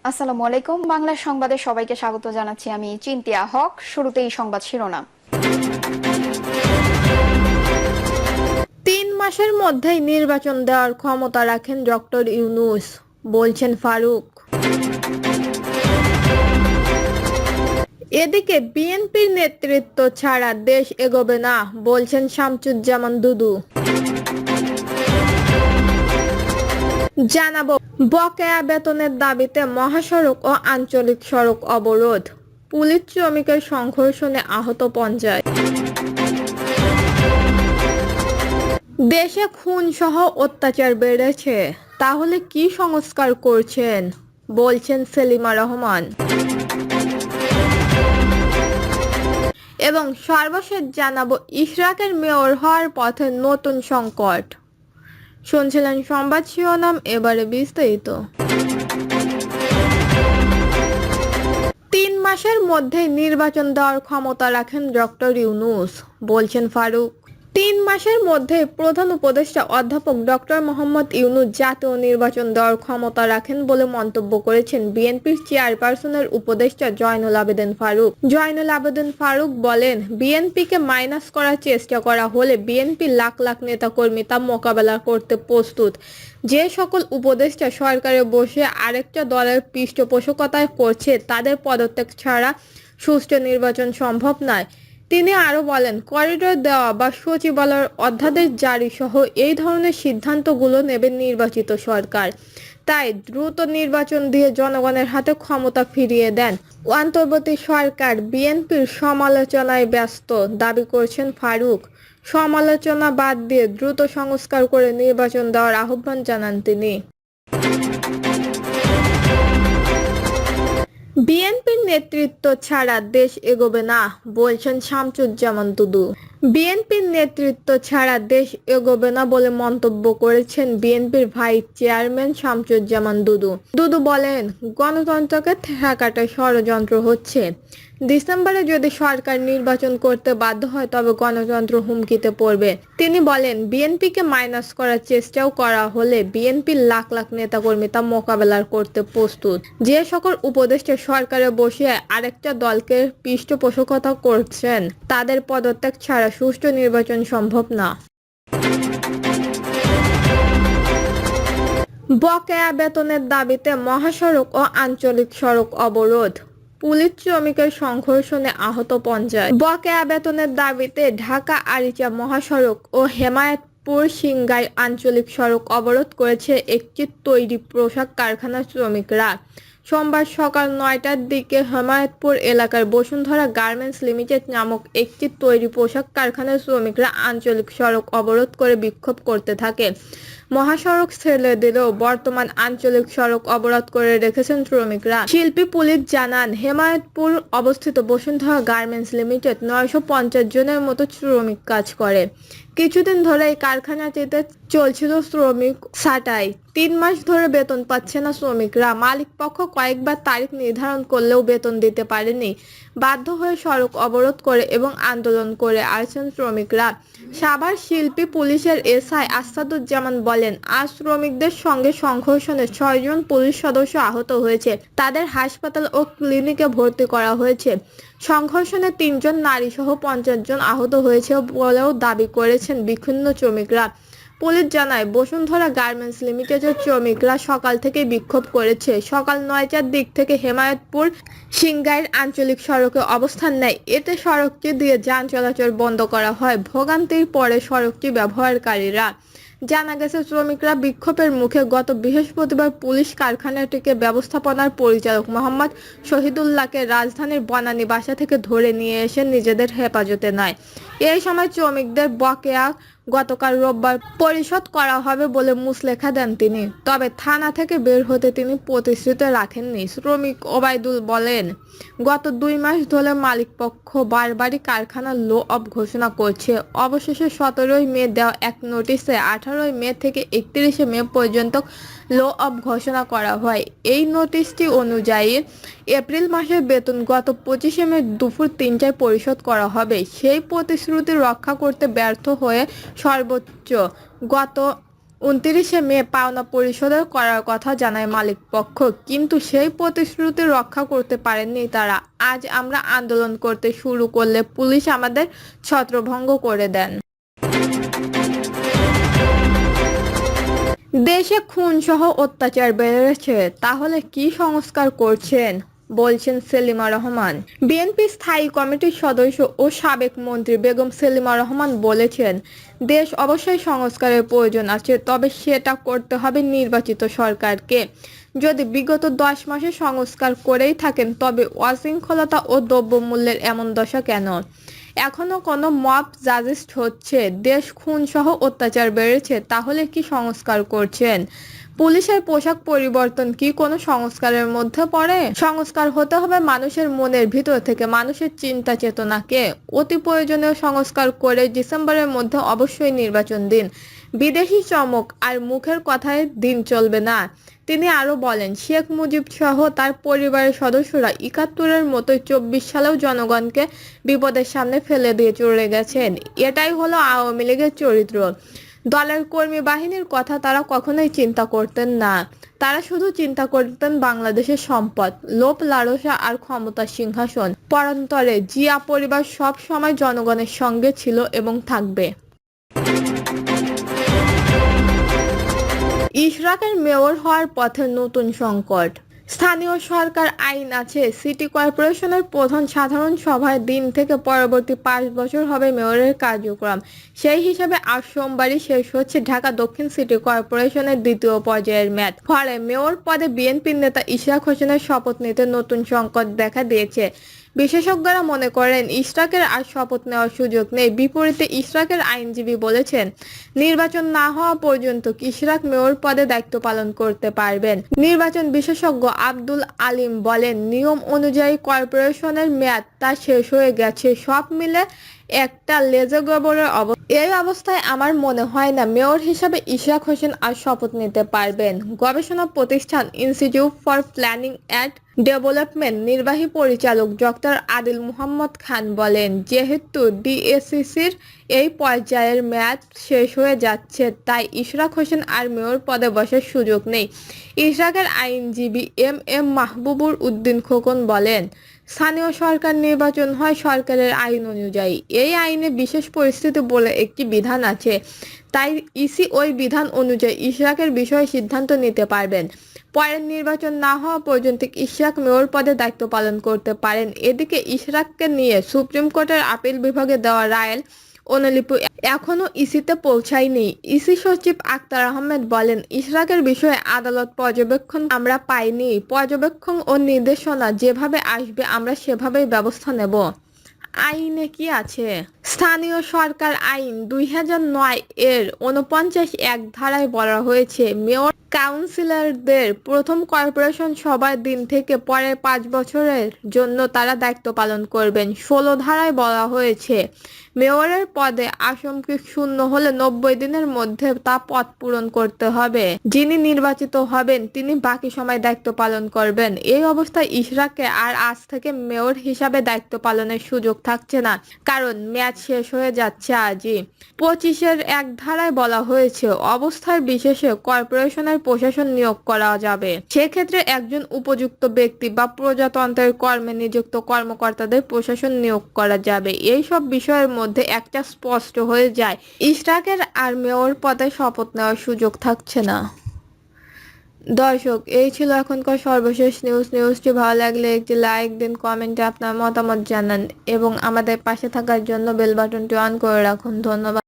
আসসালামু আলাইকুম। বাংলা সংবাদে সবাইকে স্বাগত জানাচ্ছি। আমি চিন্তিয়া হক। শুরুতেই সংবাদ শিরোনাম। 3 মাসের মধ্যেই নির্বাচন দেওয়ার ক্ষমতা রাখেন ডক্টর ইউনূস, বলছেন ফারুক। এদিকে বিএনপির নেতৃত্ব ছাড়া দেশ এগোবে না, বলছেন শামসুজ্জামান দুদু। জানাবো, বকেয়া বেতনের দাবিতে মহাসড়ক ও আঞ্চলিক সড়ক অবরোধ, পুলিশ শ্রমিকের সংঘর্ষণে আহত 50। দেশে খুন সহ অত্যাচার বেড়েছে, তাহলে কি সংস্কার করছেন, বলছেন সেলিমা রহমান। এবং সর্বশেষ জানাবো, ইশরাকের মেয়র হওয়ার পথে নতুন সংকট। শুনছিলেন সংবাদ শিরোনাম, এবারে বিস্তারিত। 3 মাসের মধ্যেই নির্বাচন দেওয়ার ক্ষমতা রাখেন ডক্টর ইউনূস, বলছেন ফারুক। 3 মাসের মধ্যে প্রধান উপদেষ্টা অধ্যাপক ডক্টর মোহাম্মদ ইউনূস জাতীয় নির্বাচন দেওয়ার ক্ষমতা রাখেন বলে মন্তব্য করেছেন বিএনপির চেয়ারপারসনের উপদেষ্টা জয়নুল আবেদিন ফারুক। জয়নুল আবেদিন ফারুক বলেন, বিএনপিকে মাইনাস করার চেষ্টা করা হলে বিএনপির লাখ লাখ নেতাকর্মী তা মোকাবেলা করতে প্রস্তুত। যে সকল উপদেষ্টা সরকারে বসে আরেকটা দলের পৃষ্ঠপোষকতায় করছে, তাদের পদত্যাগ ছাড়া সুষ্ঠু নির্বাচন সম্ভব নয়। তিনি আরও বলেন, করিডোর দেওয়া বা সচিবালয়ের অধ্যাদেশ জারি সহ এই ধরনের সিদ্ধান্তগুলো নেবে নির্বাচিত সরকার। তাই দ্রুত নির্বাচন দিয়ে জনগণের হাতে ক্ষমতা ফিরিয়ে দেন। অন্তর্বর্তী সরকার বিএনপির সমালোচনায় ব্যস্ত, দাবি করছেন ফারুক। সমালোচনা বাদ দিয়ে দ্রুত সংস্কার করে নির্বাচন দেওয়ার আহ্বান জানান তিনি। বিএনপির নেতৃত্ব ছাড়া দেশ এগোবে না, বলছেন শামসুজ্জামান দুদু। বিএনপির নেতৃত্ব ছাড়া দেশ এগোবে না বলে মন্তব্য করেছেন বিএনপির ভাইস চেয়ারম্যান শামসুজ্জামান দুদু। দুদু বলেন, গণতন্ত্রকে ঠেকাতে ষড়যন্ত্র হচ্ছে। ডিসেম্বরে যদি সরকার নির্বাচন করতে বাধ্য হয় তবে গণতন্ত্র হুমকিতে পড়বে। তিনি বলেন, বিএনপিকে মাইনাস করার চেষ্টাও করা হলে বিএনপির লাখ লাখ নেতাকর্মী তা মোকাবেলা করতে প্রস্তুত। যে সকল উপদেষ্টা সরকারে বসে আরেকটা দলকে পৃষ্ঠপোষকতা করছেন, তাদের পদত্যাগ ছাড়া সুষ্ঠু নির্বাচন সম্ভব না। বকেয়া বেতনের দাবিতে মহাসড়ক ও আঞ্চলিক সড়ক অবরোধ, পুলিশ শ্রমিকের সংঘর্ষণে আহত 50। বকেয়া বেতনের দাবিতে ঢাকা আরিচা মহাসড়ক ও হেমায়েতপুর সিংগাই আঞ্চলিক সড়ক অবরোধ করেছে একটি তৈরি পোশাক কারখানার শ্রমিকরা। সোমবার সকাল 9টার দিকে হেমায়েতপুর এলাকার বসুন্ধরা গার্মেন্টস লিমিটেড নামক একটি তৈরি পোশাক কারখানার শ্রমিকরা আঞ্চলিক সড়ক অবরোধ করে বিক্ষোভ করতে থাকে। মহাসড়ক ছেড়ে দিলেও বর্তমান আঞ্চলিক সড়ক অবরোধ করে রেখেছেন শ্রমিকরা। শিল্পী পুলিশ জানান, হেমায়েতপুর অবস্থিত বসুন্ধরা গার্মেন্টস লিমিটেড 950 জনের মতো শ্রমিক কাজ করে। কিছুদিন ধরে এই কারখানাটিতে চলছিল শ্রমিক ছাঁটাই। 3 মাস ধরে বেতন পাচ্ছে না শ্রমিকরা। মালিকপক্ষ কয়েকবার তারিখ নির্ধারণ করলেও বেতন দিতে পারেনি। বাধ্য হয়ে সড়ক অবরোধ করে এবং আন্দোলন করে আসছেন শ্রমিকরা। সাভার শিল্পী পুলিশের এসআই আসাদুজ্জামান বলেন, আজ শ্রমিকদের সঙ্গে সংঘর্ষণে 6 জন পুলিশ সদস্য আহত হয়েছে। তাদের হাসপাতাল ও ক্লিনিকে ভর্তি করা হয়েছে। সংঘর্ষণে 3 জন নারী সহ 50 জন আহত হয়েছে বলেও দাবি করেছেন বিক্ষুব্ধ শ্রমিকরা। পুলিশ জানায়, বসুন্ধরা গার্মেন্টস লিমিটেডের শ্রমিকরা সকাল থেকে বিক্ষোভ করেছে। সকাল 9টার দিক থেকে হেমায়েতপুর সিংগাইর আঞ্চলিক সড়কে অবস্থান নেয়। এতে সড়কটি দিয়ে যান চলাচল বন্ধ করা হয়। ভোগান্তির পরে সড়কটি ব্যবহারকারীরা। জানা গেছে, শ্রমিকরা বিক্ষোভের মুখে গত বৃহস্পতিবার পুলিশ কারখানাটিকে ব্যবস্থাপনার পরিচালক মোহাম্মদ শহীদুল্লাহকে রাজধানীর বনানী বাসা থেকে ধরে নিয়ে এসে নিজেদের হেফাজতে নেয়। এই সময় শ্রমিকদের বকেয়া গতকাল রোববার পরিশোধ করা হবে বলে মুচলেখা দেন তিনি। তবে থানা থেকে বের হতে তিনি প্রতিশ্রুতি রাখেননি। শ্রমিক ওবায়দুল বলেন, গত 2 মাস ধরে মালিকপক্ষ বারবারই কারখানার লো অফ ঘোষণা করছে। অবশেষে 17ই মে দেওয়া এক নোটিশে 18ই মে থেকে 31শে মে পর্যন্ত লো অফ ঘোষণা করা হয়। এই নোটিশটি অনুযায়ী এপ্রিল মাসের বেতন গত 25শে মে দুপুর 3টায় পরিশোধ করা হবে। সেই প্রতিশ্রুতি রক্ষা করতে ব্যর্থ হয়ে সর্বোচ্চ গত 29 মে পাওনা পরিশোধের করার কথা জানায় মালিক পক্ষ, কিন্তু সেই প্রতিশ্রুতি রক্ষা করতে পারেননি তারা। আজ আমরা আন্দোলন করতে শুরু করলে পুলিশ আমাদের ছত্রভঙ্গ করে দেন। দেশে খুনসহ অত্যাচার বেড়েছে, তাহলে কি সংস্কার করছেন, বলছেন সেলিমা রহমান। বিএনপি স্থায়ী কমিটির সদস্য ও সাবেক মন্ত্রী বেগম সেলিমা রহমান বলেছেন, দেশ অবশ্যই সংস্কারের প্রয়োজন আছে, তবে সেটা করতে হবে নির্বাচিত সরকারকে। যদি বিগত 10 মাসে সংস্কার করেই থাকেন, তবে অশৃঙ্খলতা ও দ্রব্যমূল্যের এমন দশা কেন? এখনো কোনো মব জাস্টিস হচ্ছে, দেশ খুনসহ অত্যাচার বেড়েছে, তাহলে কি সংস্কার করছেন? পুলিশের পোশাক পরিবর্তন কি কোনো সংস্কারের মধ্যে পড়ে? সংস্কার হতে হবে মানুষের মনের ভিতর থেকে, মানুষের চিন্তা চেতনাকে। অতি প্রয়োজনীয় সংস্কার করে ডিসেম্বরের মধ্যে অবশ্যই নির্বাচন দিন। বিদেশি চমক আর মুখের কথায় দিন চলবে না। তিনি আরো বলেন, শেখ মুজিব সহ তার পরিবারের সদস্যরা 71-এর মতোই 24 সালেও জনগণকে বিপদের সামনে ফেলে দিয়ে চলে গেছেন। এটাই হলো আওয়ামী লীগের চরিত্র। দলের কর্মী বাহিনীর কথা তারা কখনোই চিন্তা করতেন না। তারা শুধু চিন্তা করতেন বাংলাদেশের সম্পদ, লোভ লালসা আর ক্ষমতার সিংহাসন। পরান্তরে জিয়া পরিবার সব সময় জনগণের সঙ্গে ছিল এবং থাকবে। ইশরাকের মেয়র হওয়ার পথে নতুন সংকট। স্থানীয় সরকার আইন আছে, সিটি কর্পোরেশনের প্রধান সাধারণ সভায় দিন থেকে পরবর্তী 5 বছর হবে মেয়রের কার্যক্রম। সেই হিসাবে আজ সোমবারই শেষ হচ্ছে ঢাকা দক্ষিণ সিটি কর্পোরেশনের 2য় পর্যায়ের মেয়াদ। ফলে মেয়র পদে বিএনপির নেতা ইশরাক হোসেনের শপথ নিতে নতুন সংকট দেখা দিয়েছে। বিশেষজ্ঞরা মনে করেন, ইশরাকের আর শপথ নেওয়ার সুযোগ নেই। বিপরীতে ইশরাকের আইনজীবী বলেছেন, নির্বাচন না হওয়া পর্যন্ত ইশরাক মেয়র পদে দায়িত্ব পালন করতে পারবেন। নির্বাচন বিশেষজ্ঞ আব্দুল আলিম বলেন, নিয়ম অনুযায়ী কর্পোরেশনের মেয়াদ তা শেষ হয়ে গেছে। সব মিলে একটা লেজগবরের এই অবস্থায় আমার মনে হয় না মেয়র হিসাবে ইশরাক হোসেন আর শপথ নিতে পারবেন। গবেষণা প্রতিষ্ঠান institute for planning and development নির্বাহী পরিচালক ডক্টর আদিল মুহাম্মদ খান বলেন, যেহেতু ডিএসসিসির এই পর্যায়ের মেয়াদ শেষ হয়ে যাচ্ছে, তাই ইশরাক হোসেন আর মেয়র পদে বসার সুযোগ নেই। ইশরাকের আইনজীবী এম মাহবুবুর উদ্দিন খোকন বলেন, স্থানীয় সরকার নির্বাচন হয় সরকারের আইন অনুযায়ী। এই আইনে বিশেষ পরিস্থিতি বলে একটি বিধান আছে, তাই ইসি ওই বিধান অনুযায়ী ইশরাকের বিষয়ে সিদ্ধান্ত নিতে পারবেন। পরের নির্বাচন না হওয়া পর্যন্ত ইশরাক মেয়র পদে দায়িত্ব পালন করতে পারেন। এদিকে ইশরাককে নিয়ে সুপ্রিম কোর্টের আপিল বিভাগে দেওয়া রায়ের অনুলিপি এখনো ইসিতে পৌঁছায়নি। ইসি সচিব আক্তার আহমেদ বলেন, ইশরাকের বিষয়ে আদালত পর্যবেক্ষণ আমরা পাইনি। পর্যবেক্ষণ ও নির্দেশনা যেভাবে আসবে আমরা সেভাবেই ব্যবস্থা নেব। আইনে কি আছে? স্থানীয় সরকার আইন 2009 এর 49(1) ধারায় বলা হয়েছে, মেয়র কাউন্সিলরদের প্রথম কর্পোরেশন সভার দিন থেকে পরের 5 বছরের জন্য তারা দায়িত্ব পালন করবেন। 16 ধারায় বলা হয়েছে, মেয়রের পদে আসন শূন্য হলে 90 দিনের মধ্যে তা পদ পূরণ করতে হবে। যিনি নির্বাচিত হবেন তিনি বাকি সময় দায়িত্ব পালন করবেন। এই অবস্থায় ইশরাককে আর আজ থেকে মেয়র হিসাবে দায়িত্ব পালনের সুযোগ থাকছে না, কারণ মেয়াদ শেষ হয়ে যাচ্ছে আজই। 25(1) ধারায় বলা হয়েছে, অবস্থার বিশেষে কর্পোরেশনের প্রশাসন নিয়োগ করা যাবে। সেক্ষেত্রে একজন উপযুক্ত ব্যক্তি বা প্রজাতন্ত্রের কর্মে নিযুক্ত কর্মকর্তাদের প্রশাসন নিয়োগ করা যাবে। এই সব বিষয়ের মধ্যে একটা স্পষ্ট হয়ে যায়, ইশরাকের আর মেয়র পদে শপথ নেওয়ার সুযোগ থাকছে না। দর্শক, এই ছিল এখনকার সর্বশেষ নিউজটি ভালো লাগলে একটি লাইক দিন, কমেন্টে আপনার মতামত জানান এবং আমাদের পাশে থাকার জন্য বেল বাটনটি অন করে রাখুন। ধন্যবাদ।